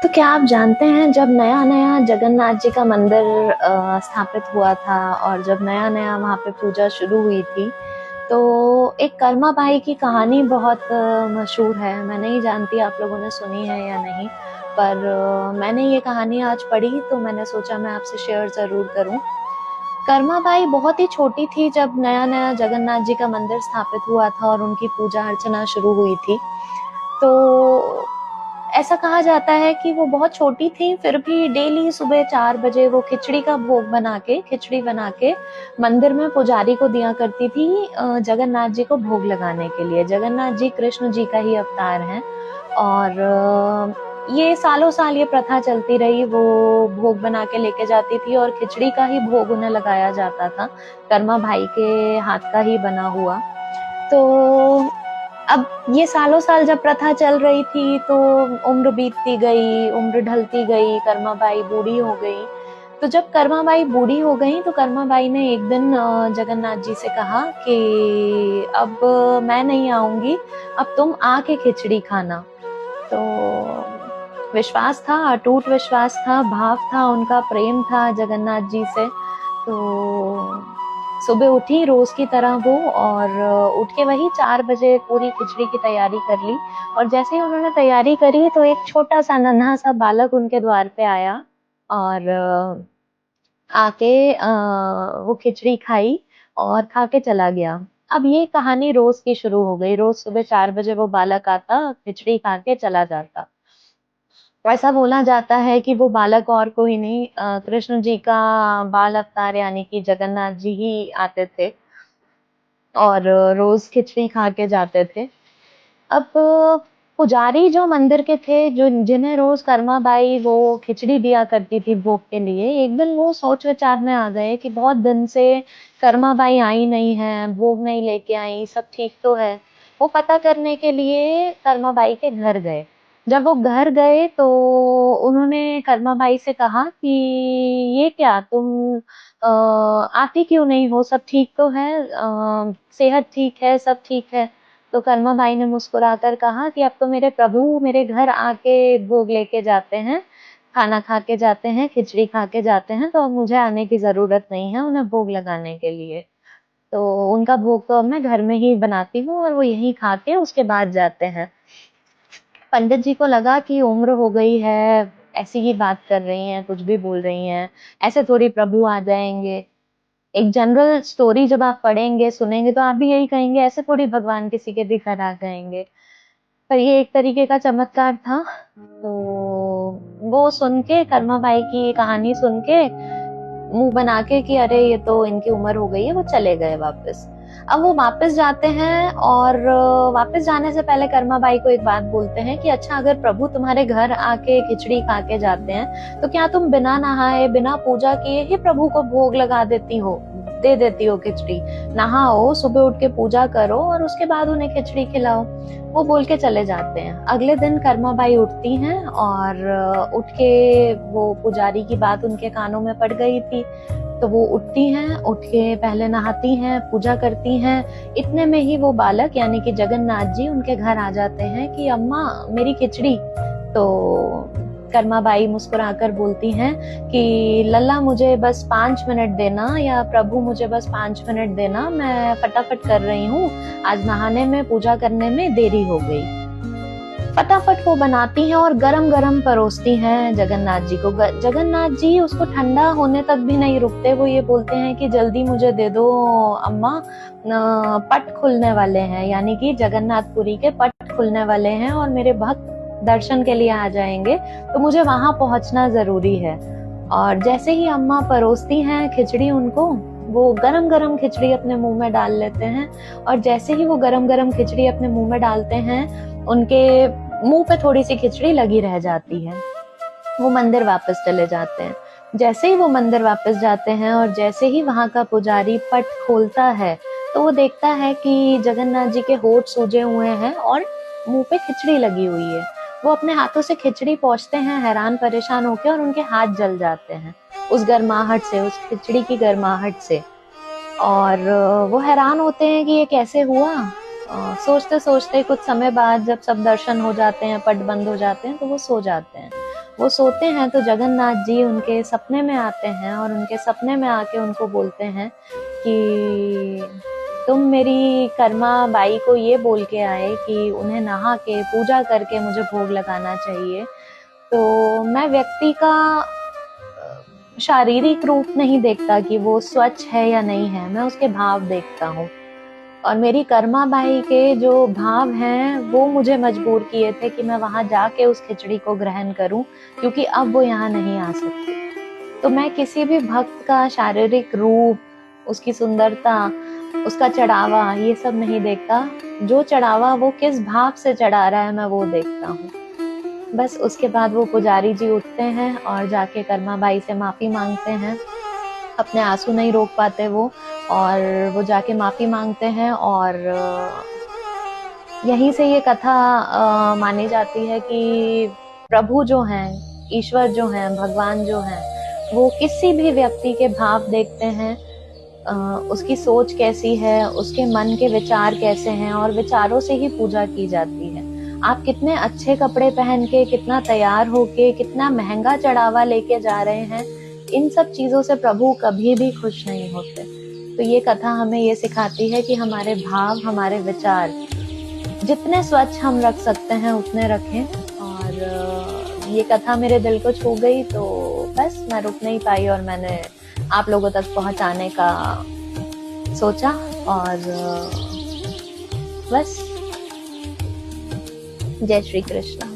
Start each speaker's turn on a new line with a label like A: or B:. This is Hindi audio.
A: तो क्या आप जानते हैं जब नया-नया जगन्नाथ जी का मंदिर स्थापित हुआ था और जब नया-नया वहाँ पे पूजा शुरू हुई थी, तो एक कर्मा बाई की कहानी बहुत मशहूर है। मैं नहीं जानती आप लोगों ने सुनी है या नहीं, पर मैंने ये कहानी आज पढ़ी तो मैंने सोचा मैं आपसे शेयर ज़रूर करूँ। कर्मा बाई बहुत ही छोटी थी जब नया-नया जगन्नाथ जी का मंदिर स्थापित हुआ था और उनकी पूजा अर्चना शुरू हुई थी। तो ऐसा कहा जाता है कि वो बहुत छोटी थी, फिर भी डेली सुबह 4 बजे वो खिचड़ी बना के मंदिर में पुजारी को दिया करती थी जगन्नाथ जी को भोग लगाने के लिए। जगन्नाथ जी कृष्ण जी का ही अवतार हैं और ये सालों-साल ये प्रथा चलती रही। वो भोग बना के लेके जाती थी और खिचड़ी का ही भोग उन्हें लगाया जाता था, कर्मा भाई के हाथ का ही बना हुआ। तो अब ये सालों साल जब प्रथा चल रही थी तो उम्र बीतती गई, उम्र ढलती गई, कर्मा बाई बूढ़ी हो गई। तो जब कर्मा बाई बूढ़ी हो गई तो कर्मा बाई ने एक दिन जगन्नाथ जी से कहा कि अब मैं नहीं आऊंगी, अब तुम आके खिचड़ी खाना। तो विश्वास था, अटूट विश्वास था, भाव था, उनका प्रेम था जगन्नाथ जी से। तो सुबह उठी रोज की तरह वो और उठ के वही 4 बजे पूरी खिचड़ी की तैयारी कर ली और जैसे ही उन्होंने तैयारी करी तो एक छोटा सा नन्हा सा बालक उनके द्वार पे आया और आके वो खिचड़ी खाई और खा के चला गया। अब ये कहानी रोज की शुरू हो गई, रोज सुबह 4 बजे वो बालक आता, खिचड़ी खा के चला जाता। ऐसा बोला जाता है कि वो बालक और कोई नहीं कृष्ण जी का बाल अवतार यानी कि जगन्नाथ जी ही आते थे और रोज खिचड़ी खा के जाते थे। अब पुजारी जो मंदिर के थे, जो जिन्हें रोज कर्मा बाई वो खिचड़ी दिया करती थी भोग के लिए, एक दिन वो सोच विचार में आ गए कि बहुत दिन से कर्मा बाई आई नहीं है, भोग नहीं लेके आई, सब ठीक तो है। वो पता करने के लिए कर्मा बाई के घर गए। जब वो घर गए तो उन्होंने कर्मा बाई से कहा कि ये क्या तुम आती क्यों नहीं हो, सब ठीक तो है, सेहत ठीक है, सब ठीक है। तो कर्मा बाई ने मुस्कुराकर कहा कि अब तो मेरे प्रभु मेरे घर आके भोग लेके जाते हैं, खाना खा के जाते हैं, खिचड़ी खा के जाते हैं, तो अब मुझे आने की ज़रूरत नहीं है उन्हें भोग लगाने के लिए। तो उनका भोग तो अब मैं घर में ही बनाती हूँ और वो यहीं खा के उसके बाद जाते हैं। पंडित जी को लगा कि उम्र हो गई है, ऐसी ही बात कर रही हैं, कुछ भी बोल रही हैं, ऐसे थोड़ी प्रभु आ जाएँगे। एक जनरल स्टोरी जब आप पढ़ेंगे, सुनेंगे तो आप भी यही कहेंगे ऐसे थोड़ी भगवान किसी के भी घर आ जाएँगे। पर ये एक तरीके का चमत्कार था। तो वो सुन के कर्मा बाई की कहानी सुन के मुँह बना के कि अरे ये तो इनकी उम्र हो गई है, वो चले गए वापस। अब वो वापस जाते हैं और वापस जाने से पहले कर्मा बाई को एक बात बोलते हैं कि अच्छा अगर प्रभु तुम्हारे घर आके खिचड़ी खा के जाते हैं, तो क्या तुम बिना नहाए, बिना पूजा किए ही प्रभु को भोग लगा देती हो, दे देती हो खिचड़ी? नहाओ, सुबह उठ के पूजा करो और उसके बाद उन्हें खिचड़ी खिलाओ। वो बोल के चले जाते हैं। अगले दिन कर्मा बाई उठती हैं और उठ के वो पुजारी की बात उनके कानों में पड़ गई थी। तो वो उठती हैं, उठ के पहले नहाती हैं, पूजा करती हैं। इतने में ही वो बालक यानी कि जगन्नाथ जी उनके घर आ जाते हैं कि अम्मा मेरी खिचड़ी। तो कर्मा बाई मुस्कुराकर बोलती हैं कि लल्ला मुझे बस 5 मिनट देना या प्रभु मुझे बस 5 मिनट देना, मैं फटाफट कर रही हूँ, आज नहाने में पूजा करने में देरी हो गई। फटाफट वो बनाती हैं और गरम-गरम परोसती हैं जगन्नाथ जी को। जगन्नाथ जी उसको ठंडा होने तक भी नहीं रुकते, वो ये बोलते हैं कि जल्दी मुझे दे दो अम्मा, पट खुलने वाले हैं, यानी कि जगन्नाथपुरी के पट खुलने वाले हैं और मेरे भक्त दर्शन के लिए आ जाएंगे, तो मुझे वहां पहुंचना जरूरी है। और जैसे ही अम्मा परोसती हैं खिचड़ी उनको, वो गरम गरम खिचड़ी अपने मुंह में डाल लेते हैं और जैसे ही वो गरम गरम खिचड़ी अपने मुंह में डालते हैं, उनके मुंह पे थोड़ी सी खिचड़ी लगी रह जाती है। वो मंदिर वापस चले जाते हैं। जैसे ही वो मंदिर वापस जाते हैं और जैसे ही वहां का पुजारी पट खोलता है, तो वो देखता है कि जगन्नाथ जी के होंठ सूजे हुए हैं और मुंह पे खिचड़ी लगी हुई है। वो अपने हाथों से खिचड़ी पोंछते हैं हैरान परेशान होकर और उनके हाथ जल जाते हैं उस गर्माहट से, उस खिचड़ी की गर्माहट से। और वो हैरान होते हैं कि ये कैसे हुआ। सोचते सोचते कुछ समय बाद जब सब दर्शन हो जाते हैं, पट बंद हो जाते हैं, तो वो सो जाते हैं। वो सोते हैं तो जगन्नाथ जी उनके सपने में आते हैं और उनके सपने में आके उनको बोलते हैं कि तुम मेरी कर्मा बाई को ये बोल के आए कि उन्हें नहा के पूजा करके मुझे भोग लगाना चाहिए। तो मैं व्यक्ति का शारीरिक रूप नहीं देखता कि वो स्वच्छ है या नहीं है, मैं उसके भाव देखता हूँ। और मेरी कर्मा बाई के जो भाव हैं वो मुझे मजबूर किए थे कि मैं वहां जाके उस खिचड़ी को ग्रहण करूं, क्योंकि अब वो यहाँ नहीं आ सकती। तो मैं किसी भी भक्त का शारीरिक रूप, उसकी सुंदरता, उसका चढ़ावा, ये सब नहीं देखता। जो चढ़ावा वो किस भाव से चढ़ा रहा है मैं वो देखता हूँ। बस उसके बाद वो पुजारी जी उठते हैं और जाके कर्मा बाई से माफी मांगते हैं। अपने आंसू नहीं रोक पाते वो, और वो जाके माफी मांगते हैं। और यहीं से ये कथा मानी जाती है कि प्रभु जो हैं, ईश्वर जो हैं, भगवान जो हैं, वो किसी भी व्यक्ति के भाव देखते हैं, उसकी सोच कैसी है, उसके मन के विचार कैसे हैं, और विचारों से ही पूजा की जाती है। आप कितने अच्छे कपड़े पहन के, कितना तैयार होके, कितना महंगा चढ़ावा लेके जा रहे हैं, इन सब चीजों से प्रभु कभी भी खुश नहीं होते। तो ये कथा हमें ये सिखाती है कि हमारे भाव, हमारे विचार जितने स्वच्छ हम रख सकते हैं उतने रखें। और ये कथा मेरे दिल को छू गई, तो बस मैं रुक नहीं पाई और मैंने आप लोगों तक पहुंचाने का सोचा। और बस, जय श्री कृष्ण।